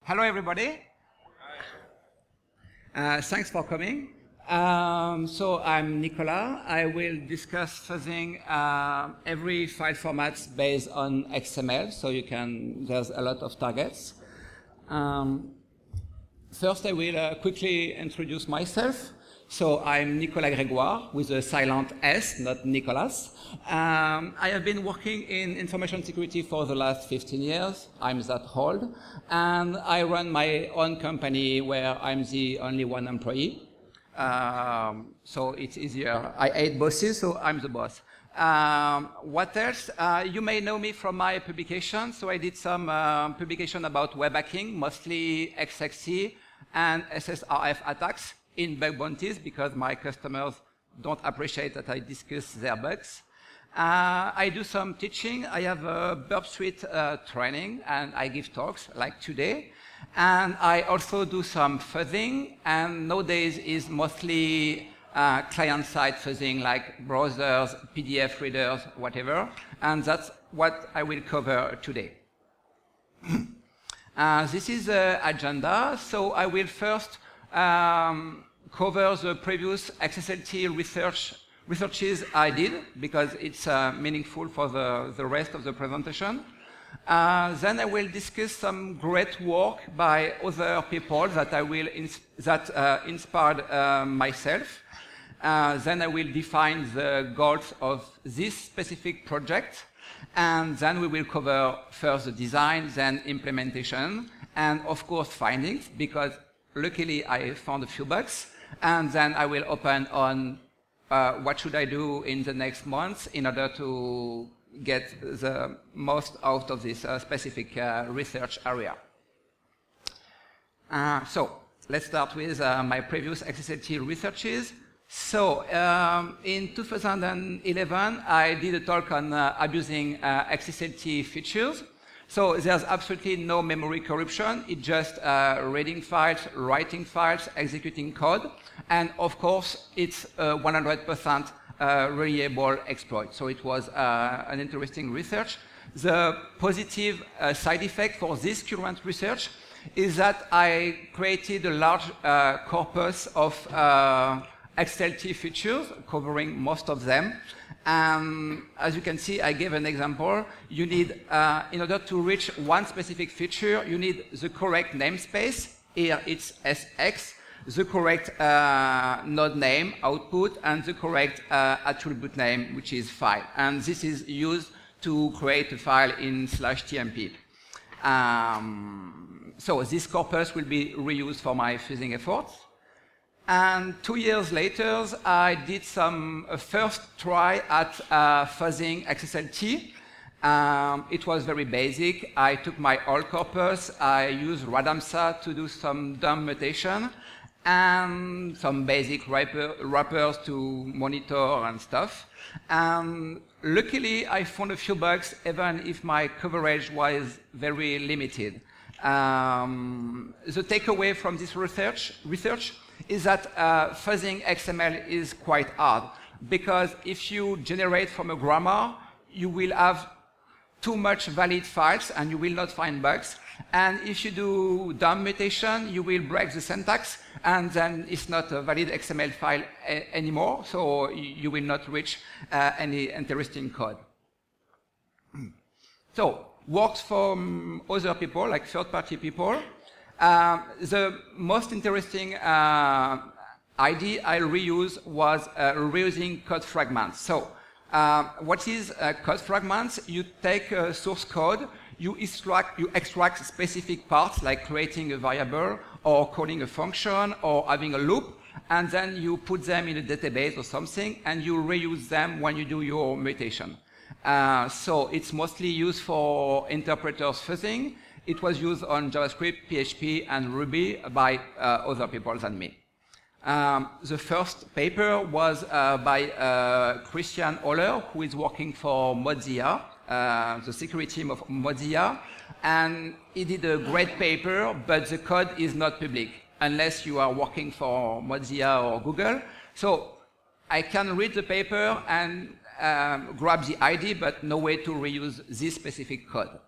Hello, everybody. Thanks for coming. So I'm Nicolas. I will discuss fuzzing every file formats based on XML. So there's a lot of targets. First, I will quickly introduce myself. So I'm Nicolas Gregoire with a silent S, not Nicolas. I have been working in information security for the last 15 years. I'm that old. And I run my own company where I'm the only one employee. So it's easier. I hate bosses, so I'm the boss. What else? You may know me from my publication. So I did some publication about web hacking, mostly XSLT and SSRF attacks in bug bounties because my customers don't appreciate that I discuss their bugs. I do some teaching. I have a Burp Suite training and I give talks like today. And I also do some fuzzing, and nowadays is mostly client-side fuzzing like browsers, PDF readers, whatever. And that's what I will cover today. This is the agenda. So I will first cover the previous XSLT researches I did, because it's meaningful for the rest of the presentation. Then I will discuss some great work by other people that inspired myself. Then I will define the goals of this specific project. And then we will cover first the design, then implementation, and of course findings, because luckily I found a few bugs. And then I will open on what should I do in the next months in order to get the most out of this specific research area. So let's start with my previous XSLT researches. So in 2011, I did a talk on abusing XSLT features. So there's absolutely no memory corruption. It's just reading files, writing files, executing code. And of course, it's 100% reliable exploit. So it was an interesting research. The positive side effect for this current research is that I created a large corpus of XSLT features, covering most of them. As you can see, I gave an example. You need, in order to reach one specific feature, you need the correct namespace. Here it's SX, the correct node name, output, and the correct attribute name, which is file. And this is used to create a file in /tmp. So this corpus will be reused for my fuzzing efforts. And 2 years later, I did a first try at fuzzing XSLT. It was very basic. I took my old corpus. I used Radamsa to do some dumb mutation and some basic wrappers to monitor and stuff. And luckily, I found a few bugs, even if my coverage was very limited. The takeaway from this research is that fuzzing XML is quite hard, because if you generate from a grammar, you will have too much valid files and you will not find bugs. And if you do dumb mutation, you will break the syntax, and then it's not a valid XML file anymore, so you will not reach any interesting code. So, works from other people, like third-party people. The most interesting idea I reused was reusing code fragments. So, what is code fragments? You take source code, you extract specific parts, like creating a variable, or calling a function, or having a loop, and then you put them in a database or something, and you reuse them when you do your mutation. So it's mostly used for interpreters fuzzing. It was used on JavaScript, PHP, and Ruby by other people than me. The first paper was by Christian Oller, who is working for Mozilla, the security team of Mozilla. And he did a great paper, but the code is not public, unless you are working for Mozilla or Google. So I can read the paper and grab the ID, but no way to reuse this specific code.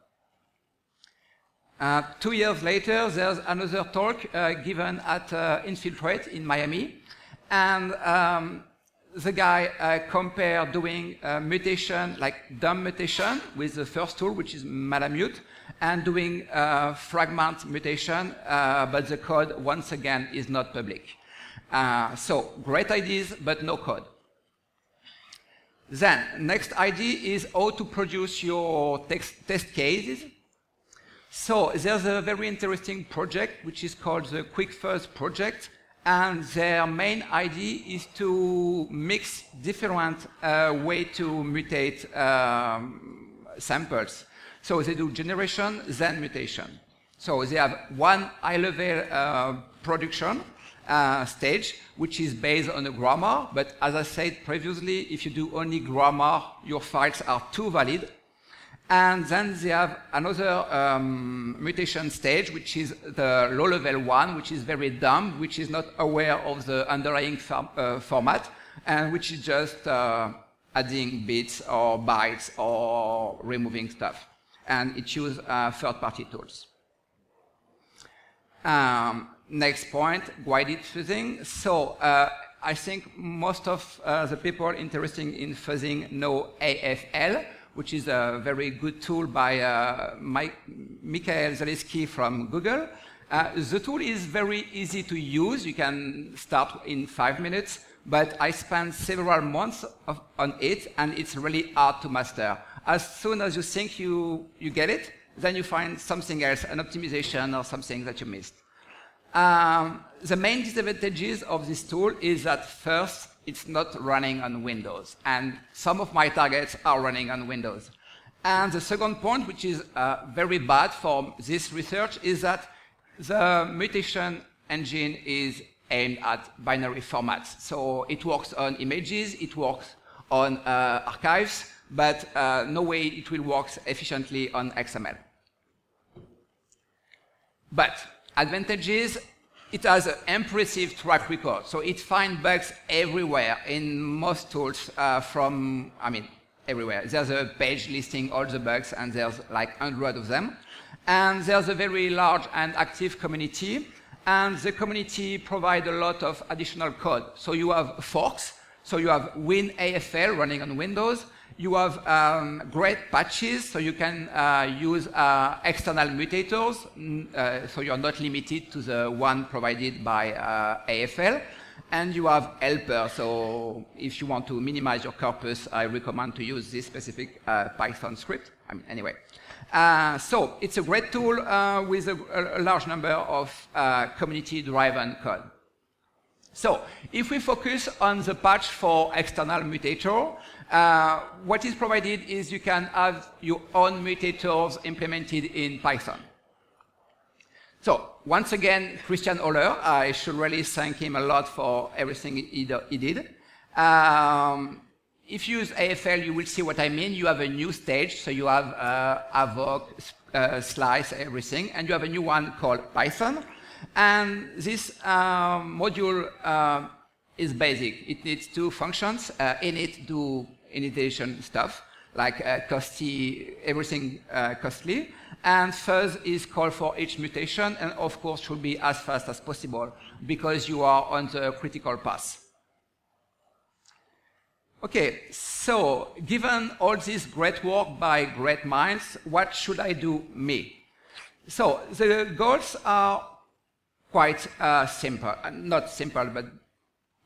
2 years later, there's another talk given at Infiltrate in Miami, and the guy compared doing mutation, like dumb mutation, with the first tool, which is Malamute, and doing fragment mutation, but the code, once again, is not public. So, great ideas, but no code. Then, next idea is how to produce your test cases. So, there's a very interesting project, which is called the QuickFuzz project, and their main idea is to mix different ways to mutate samples. So they do generation, then mutation. So they have one high-level production stage, which is based on a grammar, but as I said previously, if you do only grammar, your files are too valid. And then they have another mutation stage, which is the low-level one, which is very dumb, which is not aware of the underlying format, and which is just adding bits or bytes or removing stuff. And it uses third-party tools. Next point, guided fuzzing. So I think most of the people interested in fuzzing know AFL, which is a very good tool by Michael Zaleski from Google. The tool is very easy to use. You can start in 5 minutes, but I spent several months on it, and it's really hard to master. As soon as you think you get it, then you find something else, an optimization or something that you missed. The main disadvantages of this tool is that first, it's not running on Windows, and some of my targets are running on Windows. And the second point, which is very bad for this research, is that the mutation engine is aimed at binary formats. So it works on images, it works on archives, but no way it will work efficiently on XML. But advantages, it has an impressive track record. So it finds bugs everywhere in most tools everywhere. There's a page listing all the bugs, and there's like 100 of them. And there's a very large and active community, and the community provides a lot of additional code. So you have forks, so you have WinAFL running on Windows. You have great patches, so you can use external mutators, so you're not limited to the one provided by AFL. And you have helper, so if you want to minimize your corpus, I recommend to use this specific Python script. Anyway. So it's a great tool with a large number of community-driven code. So if we focus on the patch for external mutator, what is provided is you can have your own mutators implemented in Python. So once again, Christian Oller, I should really thank him a lot for everything he did. If you use AFL, you will see what I mean. You have a new stage, so you have avoc, slice, everything, and you have a new one called Python. And this module is basic. It needs two functions. Init do initiation stuff, like costly, everything costly. And fuzz is called for each mutation, and of course should be as fast as possible, because you are on the critical path. Okay, so given all this great work by great minds, what should I do me? So the goals are quite simple, not simple, but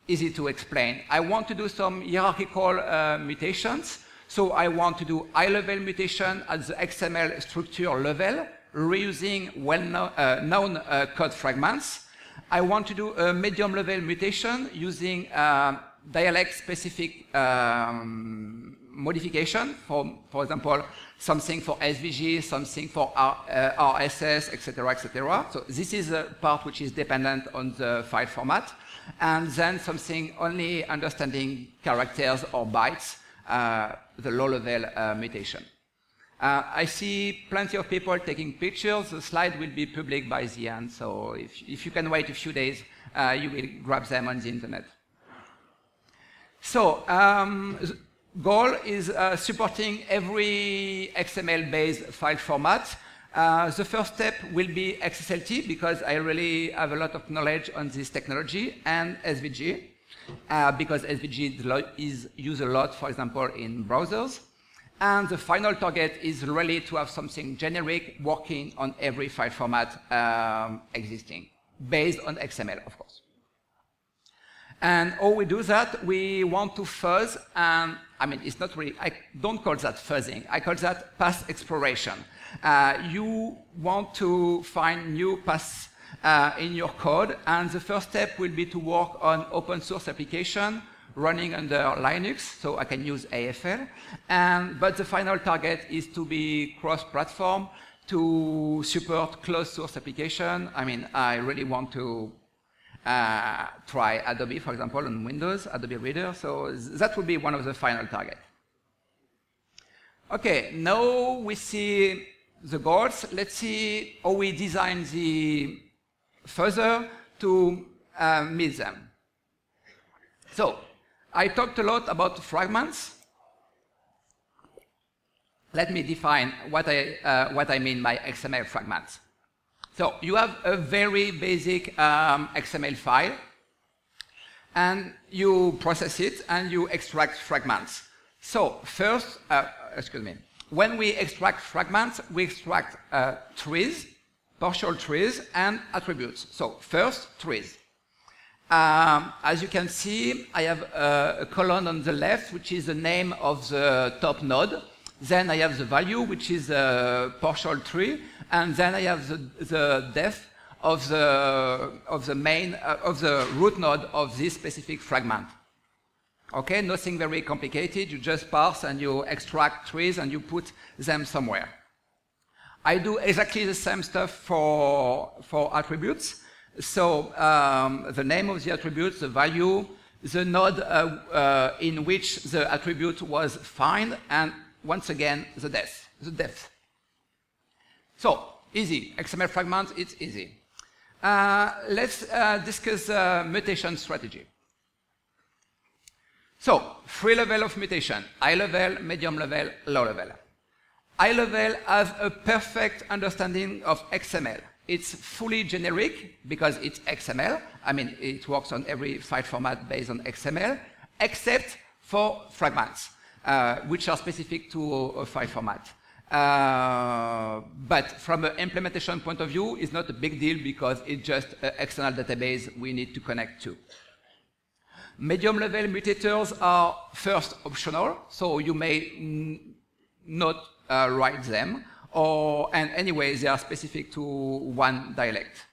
easy to explain. I want to do some hierarchical mutations. So I want to do high-level mutation at the XML structure level, reusing well-known code fragments. I want to do a medium-level mutation using dialect-specific modification, for example, something for SVG, something for RSS, etc., etc. So this is a part which is dependent on the file format. And then something only understanding characters or bytes, the low-level mutation. I see plenty of people taking pictures. The slide will be public by the end, so if you can wait a few days, you will grab them on the internet. So, the goal is supporting every XML-based file format. The first step will be XSLT, because I really have a lot of knowledge on this technology, and SVG, because SVG is used a lot, for example, in browsers. And the final target is really to have something generic working on every file format existing, based on XML, of course. And how we do that, we want to fuzz, and I mean, it's not really, I don't call that fuzzing, I call that path exploration. You want to find new paths in your code, and the first step will be to work on open source application running under Linux, so I can use AFL. But the final target is to be cross-platform, to support closed source application. I mean, I really want to try Adobe, for example, on Windows, Adobe Reader, so that would be one of the final targets. Okay, now we see the goals. Let's see how we design the fuzzer to meet them. So, I talked a lot about fragments. Let me define what I mean by XML fragments. So you have a very basic XML file, and you process it, and you extract fragments. So first, when we extract fragments, we extract trees, partial trees, and attributes. So first, trees. As you can see, I have a column on the left, which is the name of the top node. Then I have the value, which is a partial tree, and then I have the depth of the root node of this specific fragment. Okay, nothing very complicated. You just parse and you extract trees and you put them somewhere. I do exactly the same stuff for attributes. So the name of the attribute, the value, the node in which the attribute was found, and once again, the depth. So, easy. XML fragments, it's easy. Let's discuss mutation strategy. So, 3 levels of mutation: high level, medium level, low level. High level has a perfect understanding of XML. It's fully generic because it's XML. I mean, it works on every file format based on XML, except for fragments, which are specific to a file format. But from an implementation point of view, it's not a big deal because it's just an external database we need to connect to. Medium level mutators are first optional, so you may not write them. And anyway, they are specific to one dialect.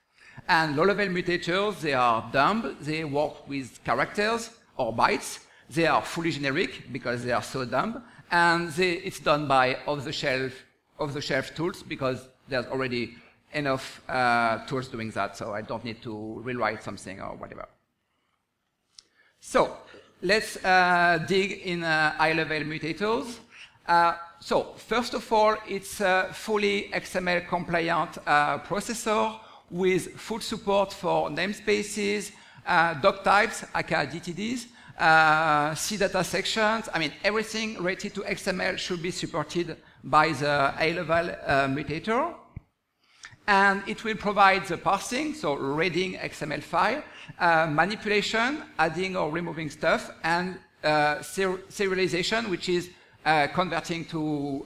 And low-level mutators, they are dumb, they work with characters or bytes, they are fully generic because they are so dumb, and it's done by off-the-shelf tools because there's already enough tools doing that, so I don't need to rewrite something or whatever. So, let's dig in high-level mutators. So, first of all, it's a fully XML compliant processor with full support for namespaces, doc types, aka DTDs, C data sections. I mean, everything related to XML should be supported by the high-level mutator. And it will provide the parsing, so reading XML file, manipulation, adding or removing stuff, and serialization, which is converting to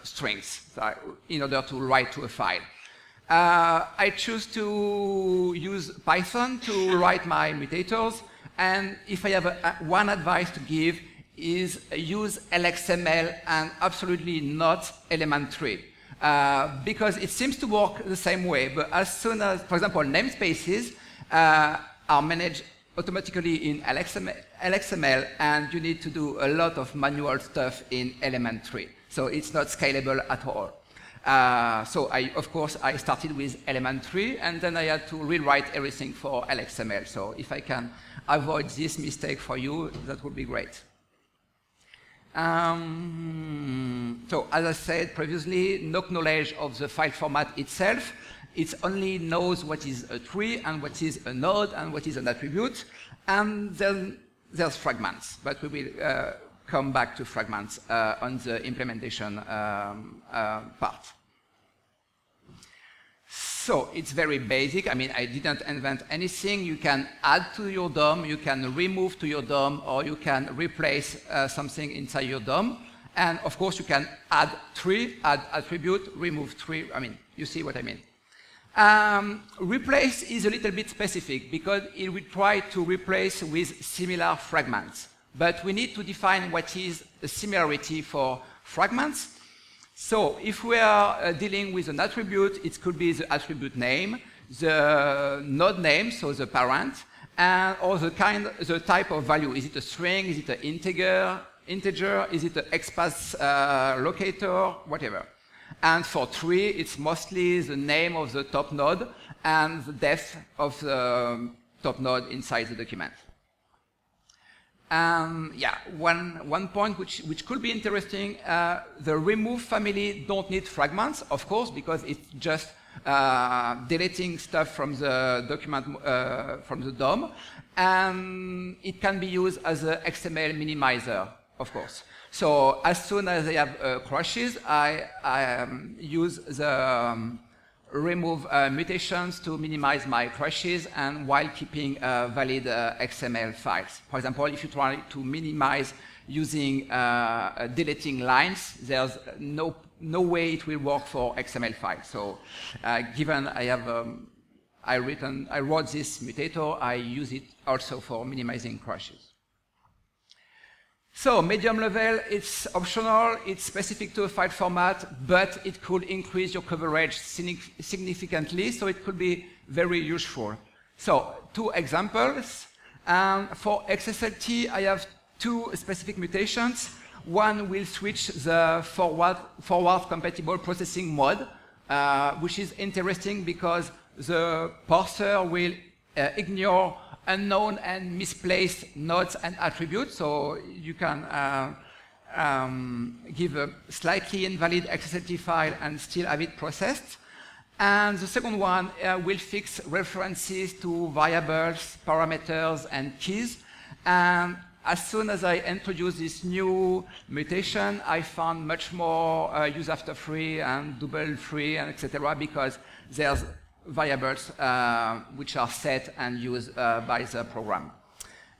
strings in order to write to a file. I choose to use Python to write my mutators, and if I have one advice to give is use LXML and absolutely not element3. Because it seems to work the same way, but as soon as, for example, namespaces are managed automatically in LXML, and you need to do a lot of manual stuff in element3. So it's not scalable at all. So of course, I started with element3, and then I had to rewrite everything for LXML. So if I can avoid this mistake for you, that would be great. So as I said previously, no knowledge of the file format itself. It only knows what is a tree and what is a node and what is an attribute. And then there's fragments, but we will come back to fragments on the implementation part. So it's very basic. I mean, I didn't invent anything. You can add to your DOM, you can remove to your DOM, or you can replace something inside your DOM. And of course, you can add tree, add attribute, remove tree. I mean, you see what I mean. Replace is a little bit specific because it will try to replace with similar fragments. But we need to define what is a similarity for fragments. So if we are dealing with an attribute, it could be the attribute name, the node name, so the parent, and or the type of value. Is it a string? Is it an integer? Is it an XPath locator? Whatever. And for tree, it's mostly the name of the top node and the depth of the top node inside the document. Yeah, one point which could be interesting, the remove family don't need fragments, of course, because it's just deleting stuff from the document, from the DOM, and it can be used as an XML minimizer, of course. So as soon as I have crashes, I use the remove mutations to minimize my crashes and while keeping valid XML files. For example, if you try to minimize using deleting lines, there's no way it will work for XML files. So given I have I wrote this mutator, I use it also for minimizing crashes. So medium level, it's optional, it's specific to a file format, but it could increase your coverage significantly, so it could be very useful. So 2 examples. For XSLT, I have 2 specific mutations. One will switch the forward compatible processing mode, which is interesting because the parser will ignore unknown and misplaced nodes and attributes, so you can give a slightly invalid XSLT file and still have it processed. And the second one will fix references to variables, parameters, and keys. And as soon as I introduced this new mutation, I found much more use after free and double free and etc. because there's variables which are set and used by the program.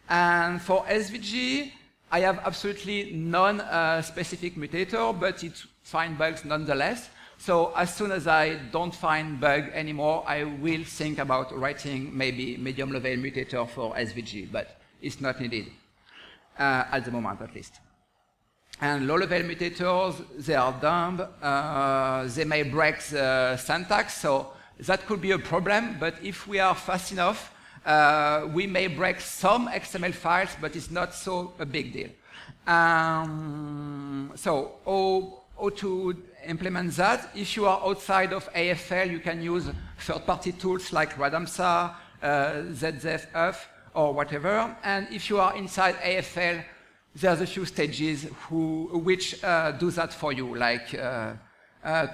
And for SVG, I have absolutely non-specific mutator, but it finds bugs nonetheless. So as soon as I don't find bug anymore, I will think about writing maybe medium-level mutator for SVG, but it's not needed at the moment, at least. And low-level mutators, they are dumb. They may break the syntax, so that could be a problem, but if we are fast enough, we may break some XML files, but it's not so a big deal. So how to implement that? If you are outside of AFL, you can use third-party tools like Radamsa, ZZF, or whatever. And if you are inside AFL, there's a few stages which do that for you, like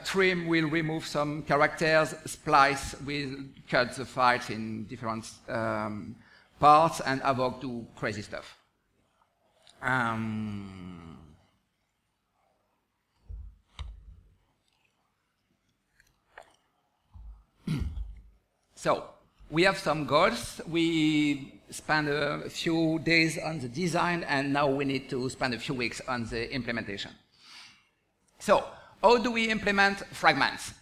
trim will remove some characters, splice will cut the files in different parts, and Avoc do crazy stuff. So we have some goals. We spent a few days on the design, and now we need to spend a few weeks on the implementation. So how do we implement fragments?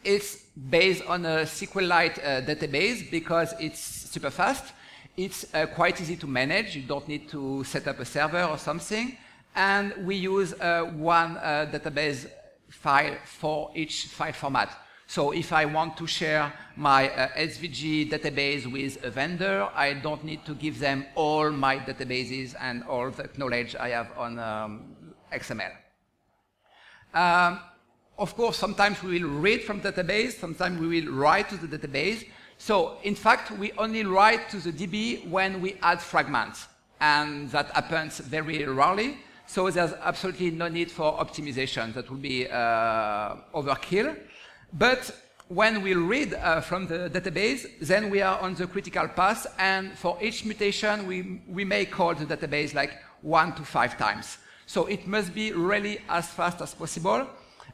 It's based on a SQLite database because it's super fast. It's quite easy to manage. You don't need to set up a server or something. And we use one database file for each file format. So if I want to share my SVG database with a vendor, I don't need to give them all my databases and all the knowledge I have on XML. Of course, sometimes we will read from the database, sometimes we will write to the database. So, in fact, we only write to the DB when we add fragments, and that happens very rarely. So there's absolutely no need for optimization. That would be overkill. But when we read from the database, then we are on the critical path, and for each mutation, we may call the database like 1 to 5 times. So it must be really as fast as possible.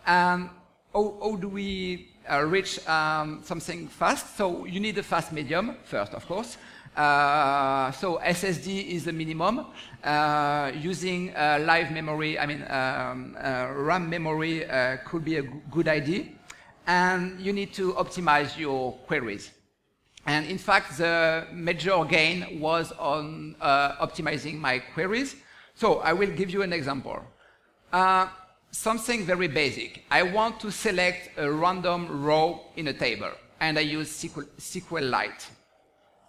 And how do we reach something fast. So you need a fast medium first, of course. So SSD is the minimum. Using live memory, RAM memory could be a good idea. And you need to optimize your queries. And in fact, the major gain was on optimizing my queries. So I will give you an example. Something very basic. I want to select a random row in a table, and I use SQLite.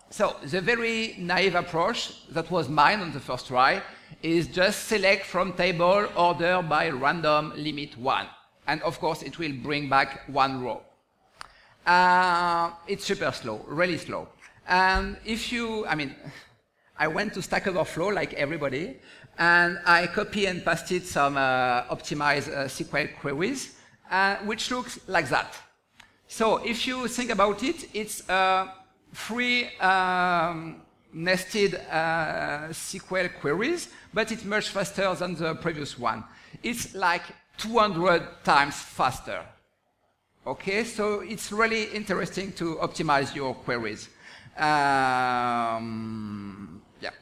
So the very naive approach that was mine on the first try is just select from table order by random limit 1. And of course, it will bring back one row. It's super slow, really slow. And if you, I went to Stack Overflow like everybody, and I copy and pasted some optimized SQL queries, which looks like that. So if you think about it, it's three nested SQL queries, but it's much faster than the previous one. It's like 200 times faster. Okay, so it's really interesting to optimize your queries. Yeah,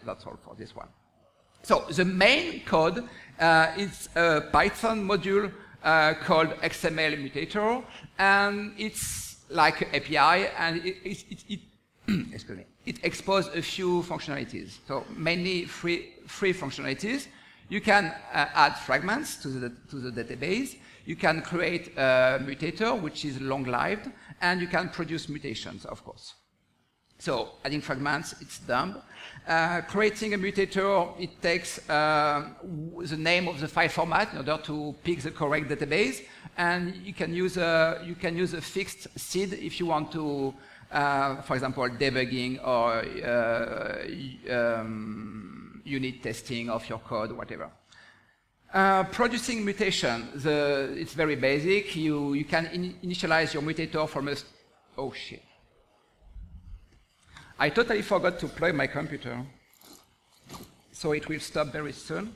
that's all for this one. So the main code is a Python module called XML mutator, and it's like an API, and excuse me, it exposes a few functionalities. So mainly free functionalities. You can add fragments to the database. You can create a mutator, which is long-lived, and you can produce mutations, of course. So adding fragments, it's dumb. Creating a mutator, it takes the name of the file format in order to pick the correct database, and you can use a fixed seed if you want to, for example, debugging or unit testing of your code, whatever. Producing mutation, it's very basic. You can initialize your mutator from a... Oh, shit. I totally forgot to plug my computer, so it will stop very soon.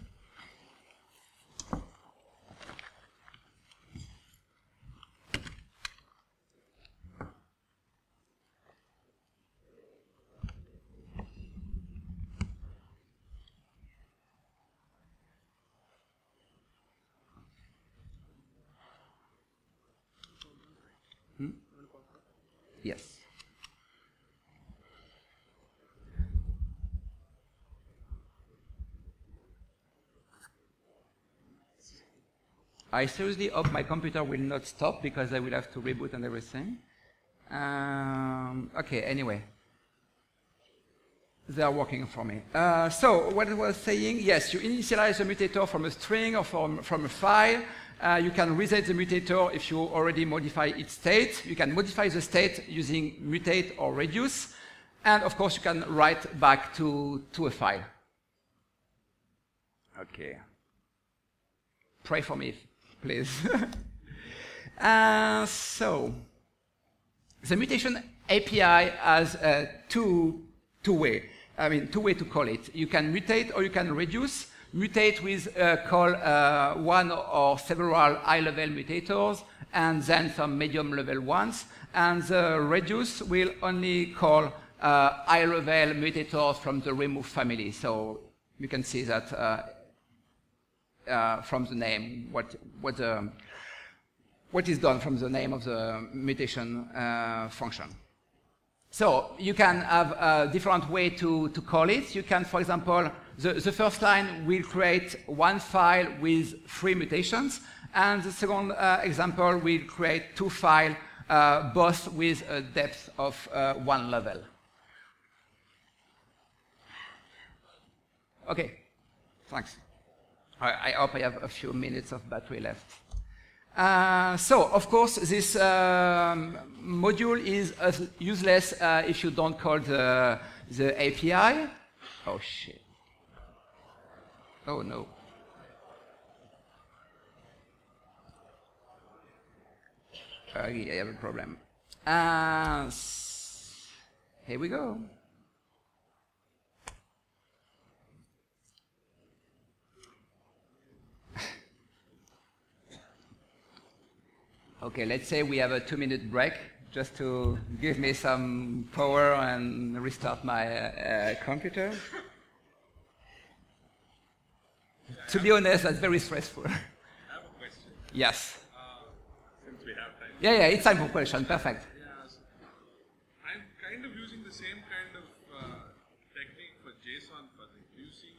Yes. I seriously hope my computer will not stop because I will have to reboot and everything. Okay, anyway. They are working for me. So what I was saying, yes, you initialize a mutator from a string or from a file. You can reset the mutator if you already modify its state. You can modify the state using mutate or reduce. And of course, you can write back to a file. Okay. Pray for me, please. So, the mutation API has two ways to call it. You can mutate or you can reduce. Mutate with call one or several high-level mutators and then some medium-level ones. And the reduce will only call high-level mutators from the remove family. So you can see that from the name, what is done from the name of the mutation function. So you can have a different way to call it. You can, for example, the first line will create one file with 3 mutations, and the second example will create 2 files, both with a depth of 1 level. Okay, thanks. I hope I have a few minutes of battery left. So, of course, this module is useless if you don't call the API. Oh, shit. Oh, no. I have a problem. Here we go. Okay, let's say we have a 2-minute break just to give me some power and restart my computer. To be honest, that's very stressful. I have a question. Yes. Since we have time. Yeah, it's time for question. Perfect. Yes. I'm kind of using the same kind of technique for JSON fuzzing. Do you see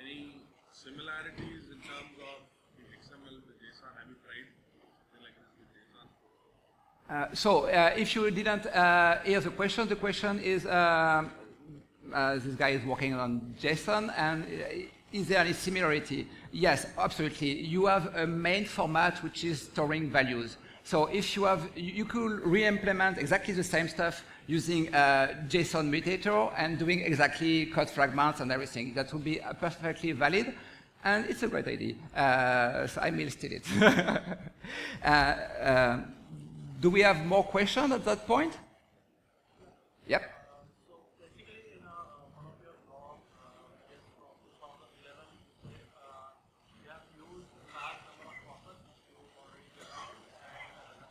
any similarities in terms of the XML with JSON? Have you tried something like this with JSON? So if you didn't hear the question is, this guy is working on JSON, and is there any similarity? Yes, absolutely. You have a main format which is storing values. So if you have, you could re-implement exactly the same stuff using JSON mutator and doing exactly code fragments and everything. That would be perfectly valid, and it's a great idea. So I will steal it. Do we have more questions at that point? Yep. So basically, in one of your blogs, just from 2011, you have used a large number of corpus which you already defined and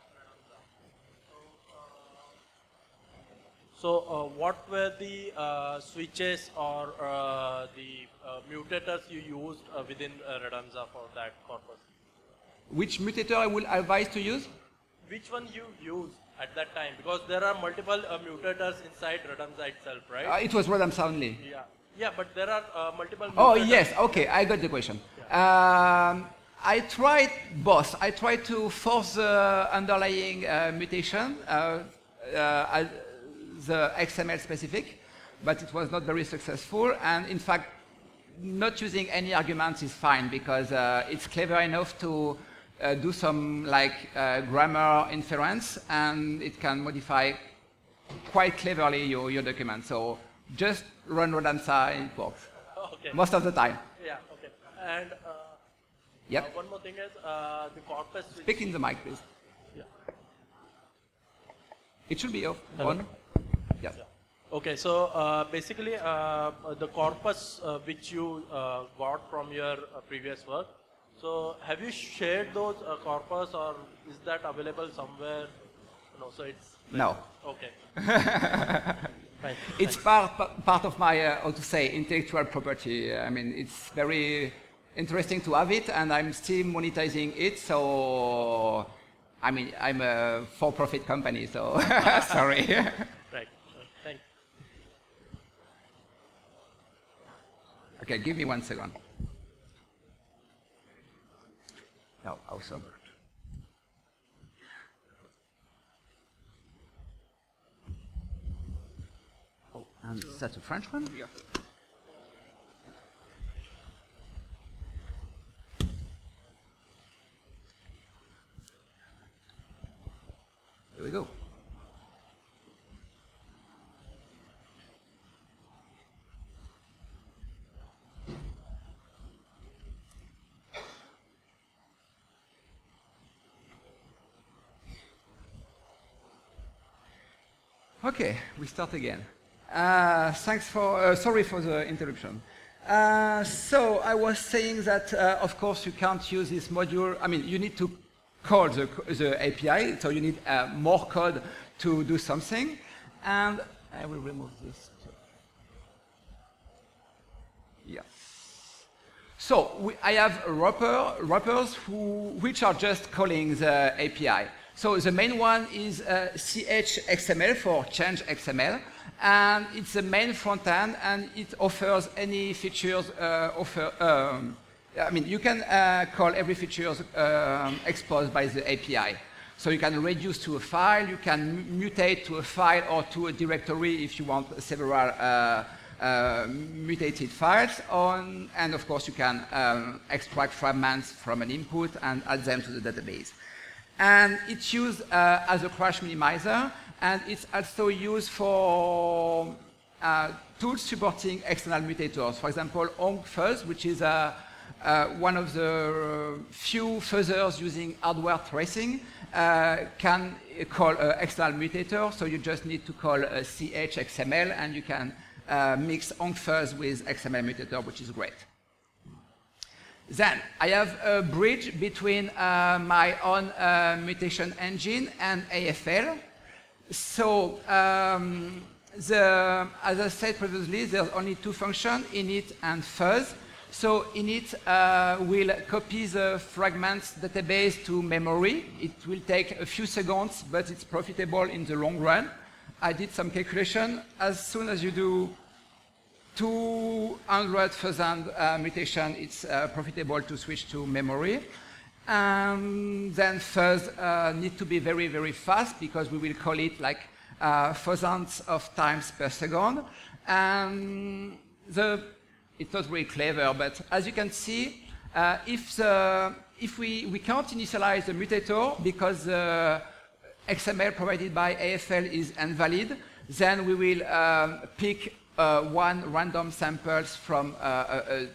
So what were the switches or the mutators you used within Redanza for that corpus? Which mutator I will advise to use? Which one you used at that time? Because there are multiple mutators inside Redanza itself, right? It was Redanza only. Yeah, but there are multiple mutators. Oh, yes, okay, I got the question. Yeah. I tried both. I tried to force the underlying mutation, the XML specific, but it was not very successful. And in fact, not using any arguments is fine because it's clever enough to do some grammar inference, and it can modify quite cleverly your document. So just run Redanza and it works. Okay. Most of the time. Yeah, okay. And yep. One more thing is the corpus. Speak in the mic, please. Yeah. It should be on. Yeah. Okay, so basically the corpus which you got from your previous work, so have you shared those corpus, or is that available somewhere? No, so it's... No. Okay. Fine. It's part of my, how to say, intellectual property. I mean, it's very interesting to have it, and I'm still monetizing it, so... I mean, I'm a for-profit company, so sorry. Right. Thank you. Okay, give me 1 second. No, awesome. Oh, and is that a French one? Yeah. Here we go. Okay, we start again. Thanks for, sorry for the interruption. So I was saying that, of course, you can't use this module. I mean, you need to call the API, so you need more code to do something. And I will remove this. Yes. So I have wrappers which are just calling the API. So the main one is CHXML for change XML, and it's the main front end, and it offers any features. I mean, you can call every feature exposed by the API. So you can reduce to a file, you can mutate to a file or to a directory if you want several mutated files on, and of course you can extract fragments from an input and add them to the database. And it's used as a crash minimizer, and it's also used for tools supporting external mutators. For example, OnkFuzz, which is one of the few fuzzers using hardware tracing, can call an external mutator, so you just need to call a CHXML, and you can mix OnkFuzz with XML mutator, which is great. Then I have a bridge between my own mutation engine and AFL. So as I said previously, there's only two functions, init and fuzz. So init will copy the fragments database to memory. It will take a few seconds, but it's profitable in the long run. I did some calculation. As soon as you do 200,000 mutation, it's profitable to switch to memory. Then fuzz need to be very, very fast because we will call it like thousands of times per second. It's not very clever, but as you can see, if we can't initialize the mutator because the XML provided by AFL is invalid, then we will pick one random samples from a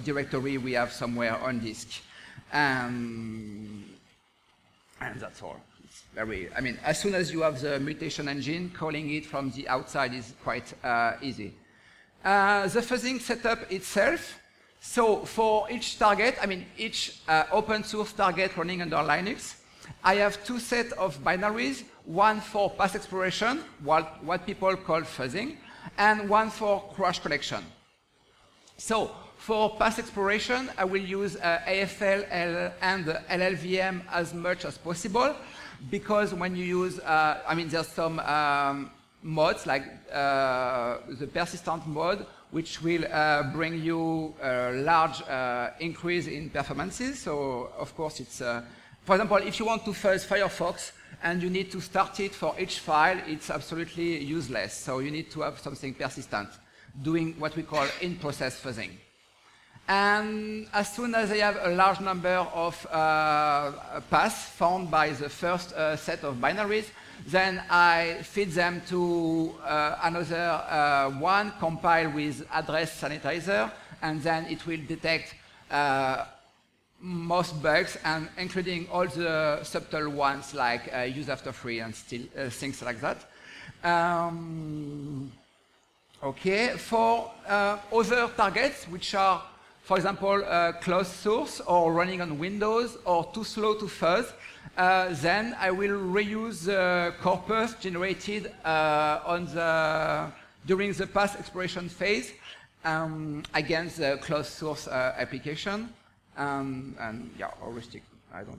directory we have somewhere on disk. And that's all. It's very, I mean, as soon as you have the mutation engine, calling it from the outside is quite easy. The fuzzing setup itself, so for each target, I mean each open source target running under Linux, I have two sets of binaries, one for path exploration, what people call fuzzing, and one for crash collection. So for path exploration, I will use AFL and LLVM as much as possible, because when you use, I mean, there's some mods like the persistent mode, which will bring you a large increase in performances. So of course it's, for example, if you want to fuzz Firefox and you need to start it for each file, it's absolutely useless. So you need to have something persistent, doing what we call in-process fuzzing. And as soon as I have a large number of paths found by the first set of binaries, then I feed them to another one, compile with address sanitizer, and then it will detect most bugs, and including all the subtle ones like use after free and still things like that. Okay, for other targets, which are, for example, closed source or running on Windows or too slow to fuzz, then I will reuse the corpus generated during the path exploration phase against the closed source application. And yeah, heuristic,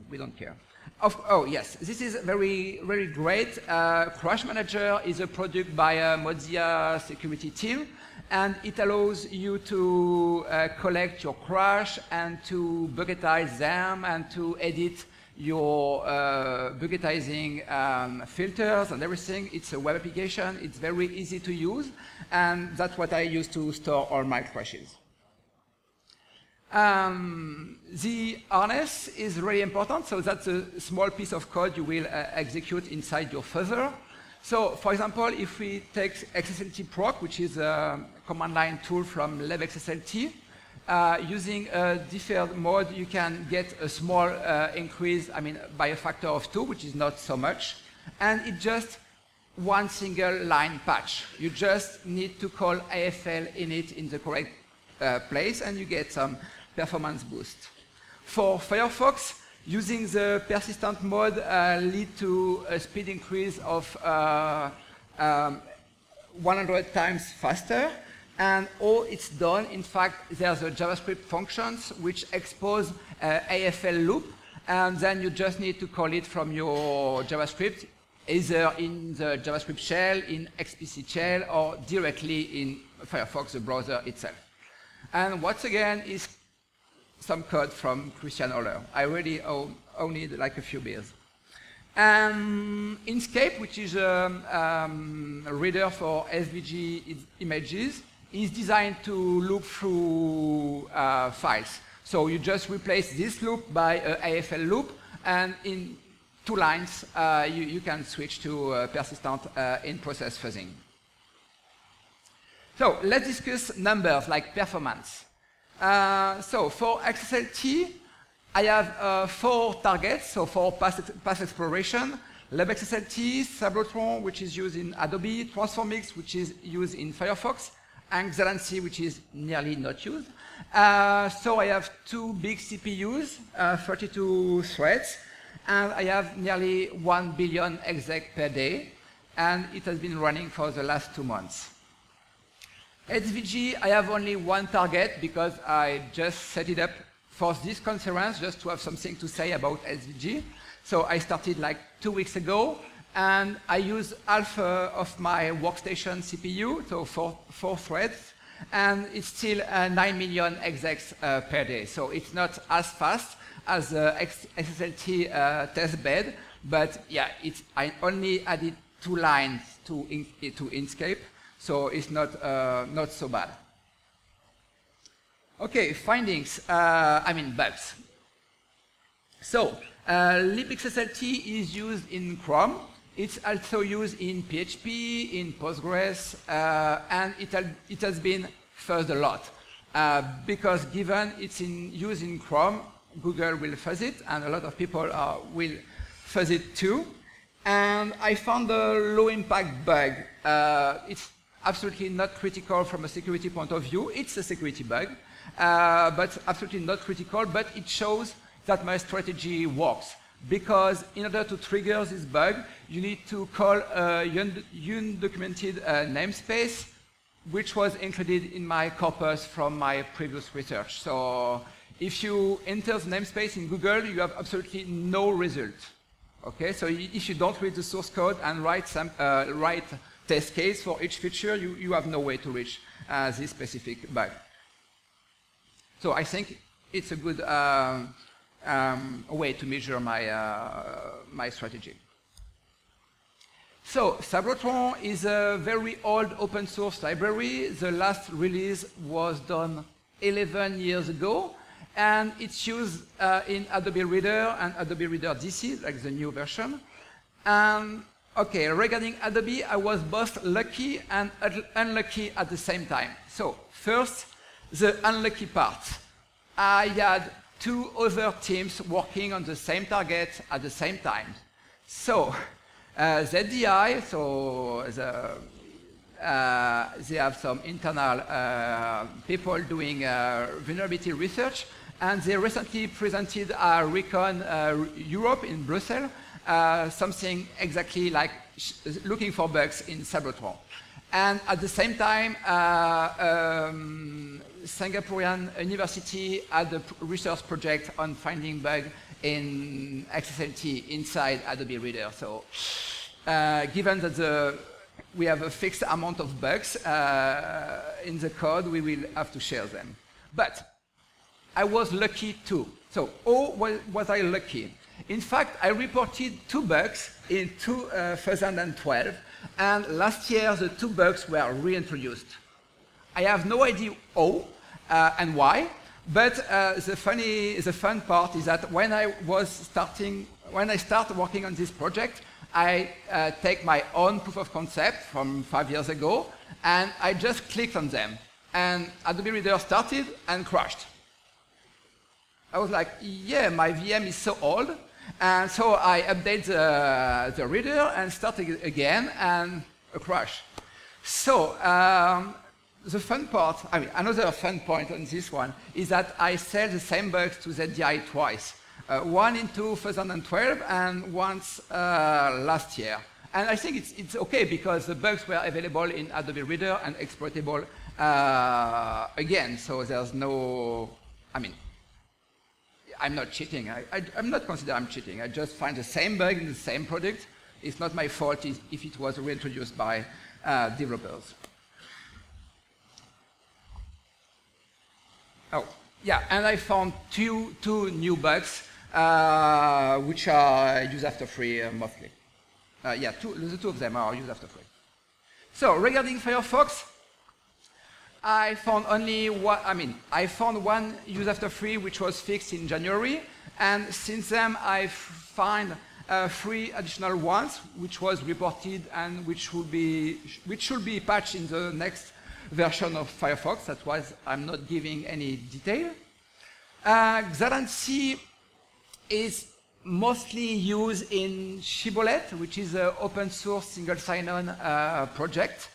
we don't care. Oh yes, this is very, very great. Crash Manager is a product by a Mozilla security team, and it allows you to collect your crash and to bucketize them and to edit your bucketizing filters and everything. It's a web application. It's very easy to use, and that's what I use to store all my crashes. The harness is really important, so that's a small piece of code you will execute inside your fuzzer. So, for example, if we take XSLT proc, which is a command line tool from libxslt, using a deferred mode, you can get a small increase, I mean, by a factor of 2, which is not so much, and it's just one single line patch. You just need to call AFL init in the correct place, and you get some performance boost. For Firefox, using the persistent mode lead to a speed increase of 100 times faster, and all it's done, in fact, there's a JavaScript functions which expose AFL loop, and then you just need to call it from your JavaScript, either in the JavaScript shell, in XPC shell, or directly in Firefox, the browser itself. And once again is some code from Christian Oller. I really need like a few beers. INKSCAPE, which is a reader for SVG images, is designed to loop through files. So you just replace this loop by an AFL loop, and in 2 lines you can switch to persistent in-process fuzzing. So let's discuss numbers like performance. So for XSLT, I have 4 targets. So for path exploration, libxslt, SABLOTRON, which is used in Adobe, Transformix, which is used in Firefox, and XSLT, which is nearly not used. So I have two big CPUs, 32 threads, and I have nearly 1 billion exec per day, and it has been running for the last 2 months. SVG, I have only one target because I just set it up for this conference just to have something to say about SVG. So I started like 2 weeks ago, and I use half of my workstation CPU, so 4 threads, and it's still 9 million execs per day. So it's not as fast as the XSLT test bed, but yeah, I only added 2 lines to INKSCAPE, so it's not so bad. Okay, findings, bugs. So, libXSLT is used in Chrome. It's also used in PHP, in Postgres, and it has been fuzzed a lot. Because given it's used in Chrome, Google will fuzz it, and a lot of people will fuzz it too. And I found a low-impact bug. It's absolutely not critical from a security point of view. It's a security bug, but absolutely not critical, but it shows that my strategy works. Because in order to trigger this bug, you need to call a undocumented namespace, which was included in my corpus from my previous research. So if you enter the namespace in Google, you have absolutely no result. Okay, so if you don't read the source code and write test case for each feature, you have no way to reach this specific bug. So I think it's a good way to measure my strategy. So SABLOTRON is a very old open source library. The last release was done 11 years ago, and it's used in Adobe Reader and Adobe Reader DC, like the new version. Okay, regarding Adobe, I was both lucky and unlucky at the same time. So first, the unlucky part. I had 2 other teams working on the same target at the same time. So ZDI, so they have some internal people doing vulnerability research, and they recently presented a Recon Europe in Brussels, something exactly like looking for bugs in SABLOTRON. And at the same time, Singaporean university had a research project on finding bugs in XSLT inside Adobe Reader. So given that we have a fixed amount of bugs in the code, we will have to share them. But I was lucky too. So was I lucky? In fact, I reported 2 bugs in 2012, and last year the 2 bugs were reintroduced. I have no idea how and why, but the fun part is that when I started working on this project, I take my own proof of concept from 5 years ago, and I just clicked on them, and Adobe Reader started and crashed. I was like, yeah, my VM is so old, and so I update the reader and start again, and a crash. So the fun part, another fun point on this one is that I sell the same bugs to ZDI twice. One in 2012 and once last year. And I think it's okay because the bugs were available in Adobe Reader and exploitable again. So there's no, I'm not cheating. I'm not considering I'm cheating. I just find the same bug in the same product. It's not my fault if it was reintroduced by developers. Oh, yeah, and I found two new bugs, which are use after free mostly. Yeah, the 2 of them are use after free. So regarding Firefox, I found only one. I found one use after free which was fixed in January, and since then I find 3 additional ones which was reported and which should be patched in the next version of Firefox. That's why I'm not giving any detail. XSLT is mostly used in Shibboleth, which is an open source single sign-on project.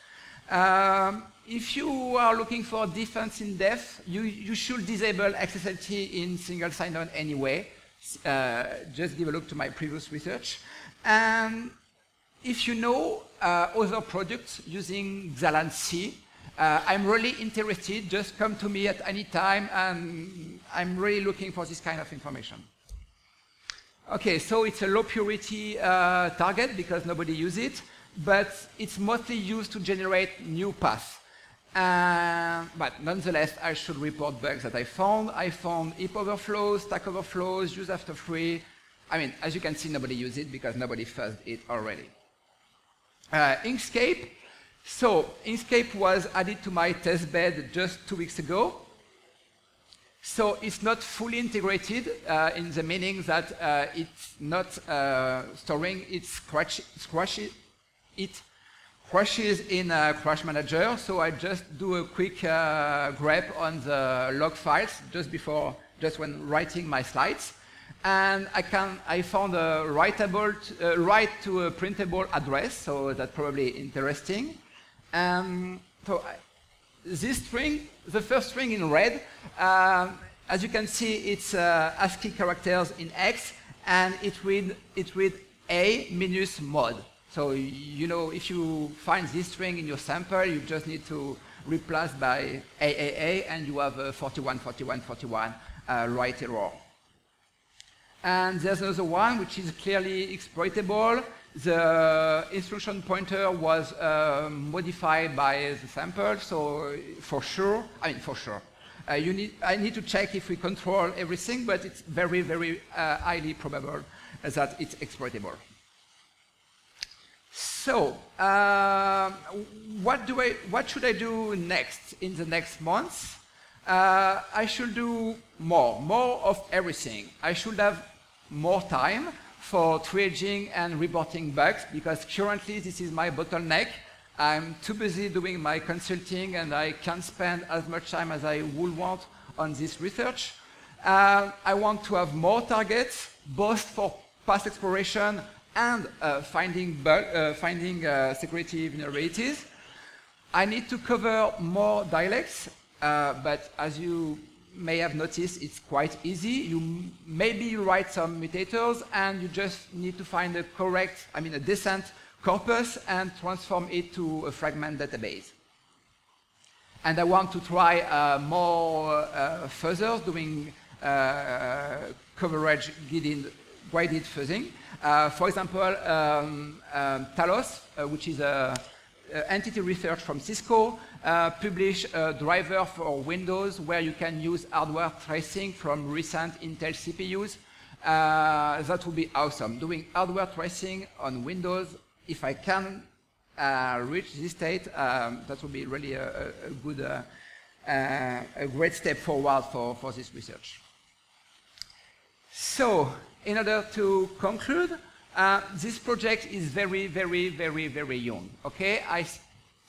If you are looking for defense in depth, you should disable XSLT in single sign-on anyway. Just give a look to my previous research. And if you know other products using Xalan C, I'm really interested. Just come to me at any time, and I'm really looking for this kind of information. Okay, so it's a low purity target because nobody uses it, but it's mostly used to generate new paths. But nonetheless, I should report bugs that I found. I found heap overflows, stack overflows, use after free. I mean, as you can see, nobody used it because nobody fuzzed it already. INKSCAPE. So INKSCAPE was added to my test bed just 2 weeks ago. So it's not fully integrated in the meaning that it's not storing, it crashes in Crash Manager. So I just do a quick grep on the log files just when writing my slides. And I found a write to a printable address, so that's probably interesting. This string, the first string in red, as you can see, it's ASCII characters in X, and it reads A minus mod. So you know, if you find this string in your sample, you just need to replace by AAA, and you have a 41, 41, 41 write error. And there's another one which is clearly exploitable. The instruction pointer was modified by the sample, so for sure, I need to check if we control everything, but it's very, very highly probable that it's exploitable. So, what should I do next in the next months? I should do more of everything. I should have more time for triaging and reporting bugs, because currently this is my bottleneck. I'm too busy doing my consulting, and I can't spend as much time as I would want on this research. I want to have more targets, both for past exploration and finding security vulnerabilities. I need to cover more dialects, but as you may have noticed, it's quite easy. Maybe you write some mutators, and you just need to find a decent corpus and transform it to a fragment database. And I want to try more fuzzers, doing coverage guided fuzzing. For example, Talos, which is an entity research from Cisco, publish a driver for Windows where you can use hardware tracing from recent Intel CPUs. That would be awesome. Doing hardware tracing on Windows, if I can reach this state, that would be really a great step forward for this research. So, in order to conclude, this project is very, very, very, very young. Okay, I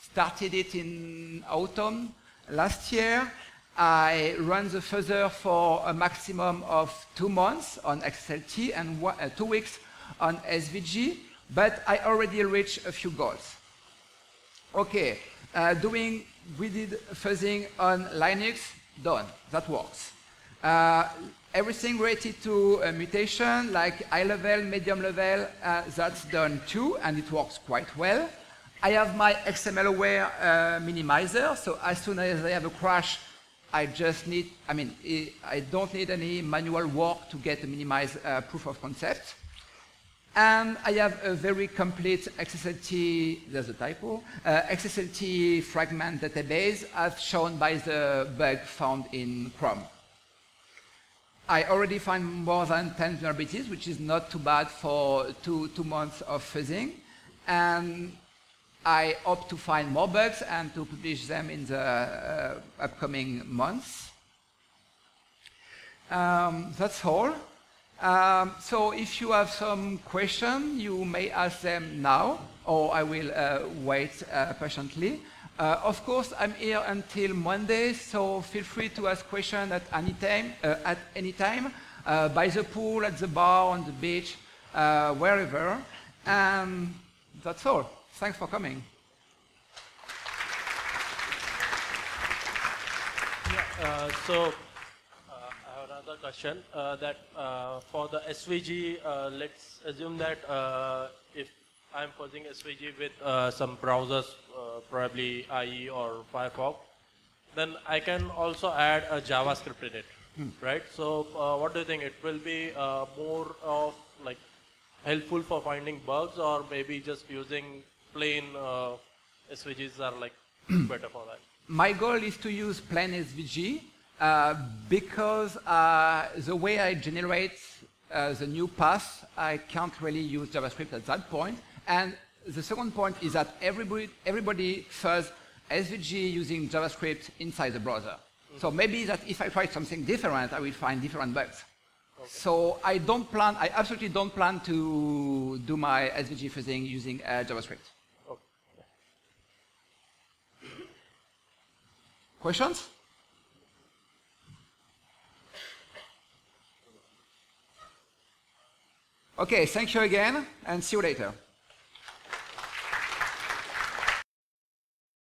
started it in autumn last year. I ran the fuzzer for a maximum of 2 months on XSLT and 2 weeks on SVG, but I already reached a few goals. Okay, doing gridded fuzzing on Linux, done. That works. Everything related to a mutation, like high level, medium level, that's done too, and it works quite well. I have my XML-aware minimizer, so as soon as I have a crash, I don't need any manual work to get a minimized proof of concept. And I have a very complete XSLT, there's a typo, XSLT fragment database as shown by the bug found in Chrome. I already find more than 10 vulnerabilities, which is not too bad for two months of fuzzing. And I hope to find more bugs and to publish them in the upcoming months. That's all. So if you have some questions, you may ask them now, or I will wait patiently. Of course, I'm here until Monday, so feel free to ask questions at any time, by the pool, at the bar, on the beach, wherever. And that's all. Thanks for coming. So I have another question that for the SVG, let's assume that if I'm fuzzing SVG with some browsers, probably IE or Firefox, then I can also add a JavaScript in it, right? So what do you think? It will be more of like helpful for finding bugs, or maybe just using plain SVGs are like better for that? My goal is to use plain SVG because the way I generate the new path, I can't really use JavaScript at that point. And the second point is that everybody fuzz SVG using JavaScript inside the browser. So maybe that if I try something different, I will find different bugs. Okay. So I absolutely don't plan to do my SVG fuzzing using JavaScript. Okay. Questions? Okay, thank you again, and see you later.